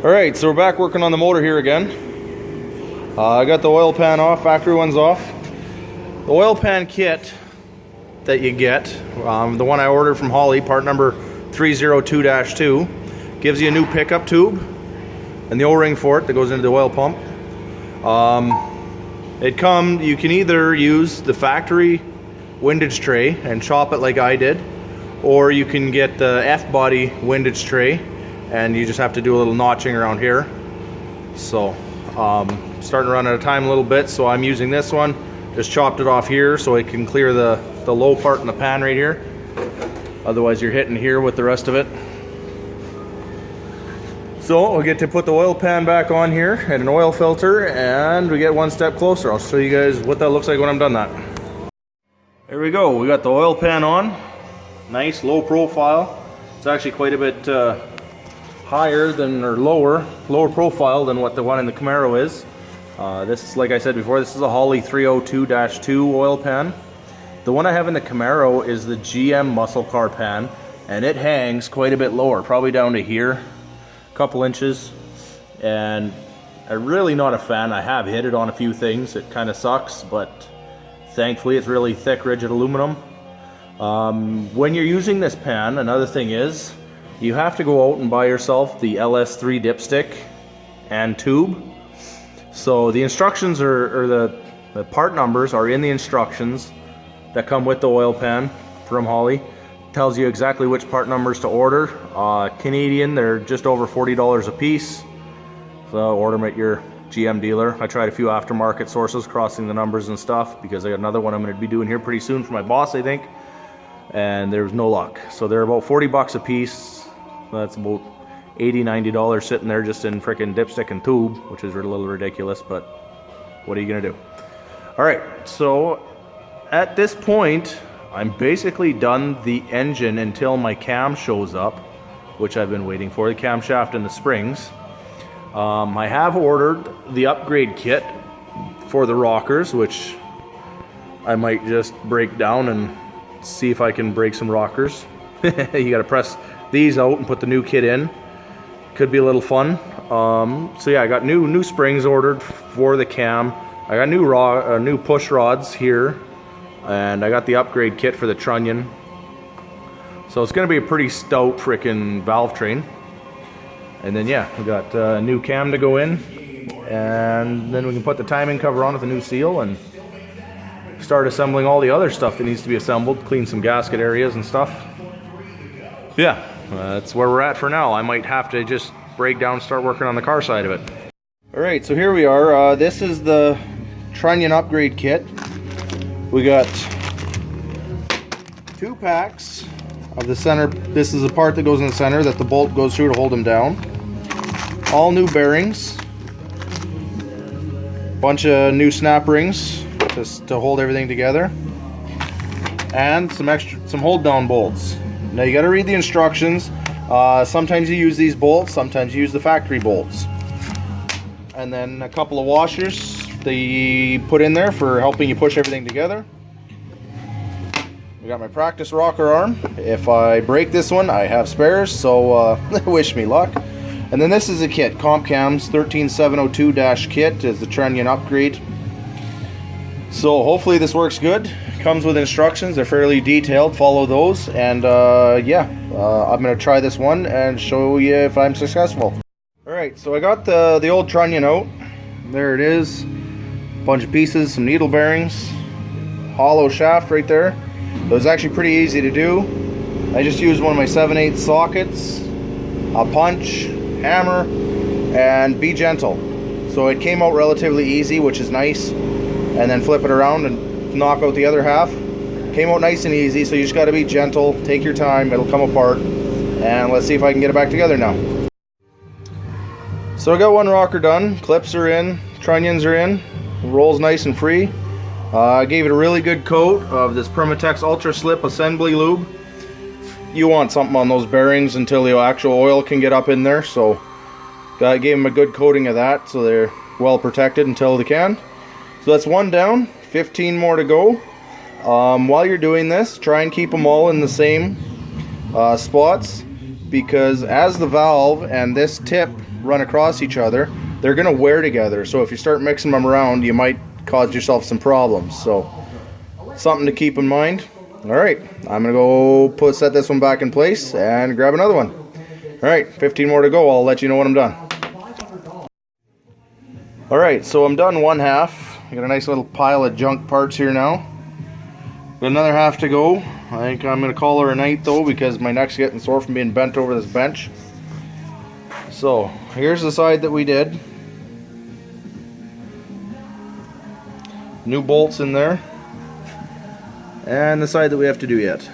Alright, so we're back working on the motor here again. I got the oil pan off, factory one's off. The oil pan kit that you get, the one I ordered from Holly, part number 302-2, gives you a new pickup tube and the O-ring for it that goes into the oil pump. You can either use the factory windage tray and chop it like I did, or you can get the F-body windage tray and you just have to do a little notching around here. So starting to run out of time a little bit, so I'm using this one. Just chopped it off here so it can clear the low part in the pan right here. Otherwise you're hitting here with the rest of it. So we'll get to put the oil pan back on here and an oil filter, and we get one step closer. I'll show you guys what that looks like when I'm done that. There we go, we got the oil pan on. Nice low profile. It's actually quite a bit higher than, or lower profile than what the one in the Camaro is. This is, like I said before, this is a Holly 302-2 oil pan. The one I have in the Camaro is the GM muscle car pan, and it hangs quite a bit lower, probably down to here, a couple inches. And I'm really not a fan. I have hit it on a few things. It kind of sucks, but thankfully it's really thick, rigid aluminum. When you're using this pan, another thing is you have to go out and buy yourself the LS3 dipstick and tube. So the instructions or the part numbers are in the instructions that come with the oil pan from Holly. It tells you exactly which part numbers to order. Canadian, they're just over $40 a piece. So order them at your GM dealer. I tried a few aftermarket sources, crossing the numbers and stuff, because I got another one I'm going to be doing here pretty soon for my boss, I think. And there's no luck. So they're about 40 bucks a piece. That's about $80–90 sitting there just in frickin' dipstick and tube, which is a little ridiculous, but what are you gonna do? Alright, so at this point I'm basically done the engine until my cam shows up, which I've been waiting for, the camshaft and the springs. I have ordered the upgrade kit for the rockers, which I might just break down and see if I can break some rockers. You gotta press these out and put the new kit in. Could be a little fun. So yeah, I got new springs ordered for the cam. I got new push rods here, and I got the upgrade kit for the trunnion. So it's gonna be a pretty stout frickin' valve train. And then yeah, we got a new cam to go in, and then we can put the timing cover on with a new seal and start assembling all the other stuff that needs to be assembled, clean some gasket areas and stuff. Yeah, that's where we're at for now. I might have to just break down and start working on the car side of it. Alright, so here we are. This is the trunnion upgrade kit. We got 2 packs of the center. This is the part that goes in the center that the bolt goes through to hold them down. All new bearings. Bunch of new snap rings just to hold everything together. And some hold down bolts. Now you got to read the instructions. Sometimes you use these bolts, sometimes you use the factory bolts. And then a couple of washers they put in there for helping you push everything together. We got my practice rocker arm. If I break this one, I have spares, so wish me luck. And then this is a kit, Comp Cam's 13702-kit is the trunnion upgrade. So hopefully this works good. Comes with instructions, they're fairly detailed, follow those, and yeah, I'm going to try this one and show you if I'm successful. Alright, so I got the old trunnion out. There it is. Bunch of pieces, some needle bearings, hollow shaft right there. It was actually pretty easy to do. I just used one of my 7/8 sockets, a punch, hammer, and be gentle. So it came out relatively easy, which is nice. And then flip it around and knock out the other half. Came out nice and easy, so you just got to be gentle, take your time, it'll come apart, and let's see if I can get it back together now. So I got one rocker done, clips are in, trunnions are in, rolls nice and free. I gave it a really good coat of this Permatex Ultra Slip Assembly Lube. You want something on those bearings until the actual oil can get up in there, so I gave them a good coating of that so they're well protected until they can. So that's one down, 15 more to go. While you're doing this, try and keep them all in the same spots. because as the valve and this tip run across each other, they're going to wear together. So if you start mixing them around, you might cause yourself some problems. So something to keep in mind. Alright, I'm going to go set this one back in place and grab another one. Alright, 15 more to go. I'll let you know when I'm done. Alright, so I'm done one half. I got a nice little pile of junk parts here now. Got another half to go. I think I'm going to call her a night though, because my neck's getting sore from being bent over this bench. So, here's the side that we did. New bolts in there. And the side that we have to do yet.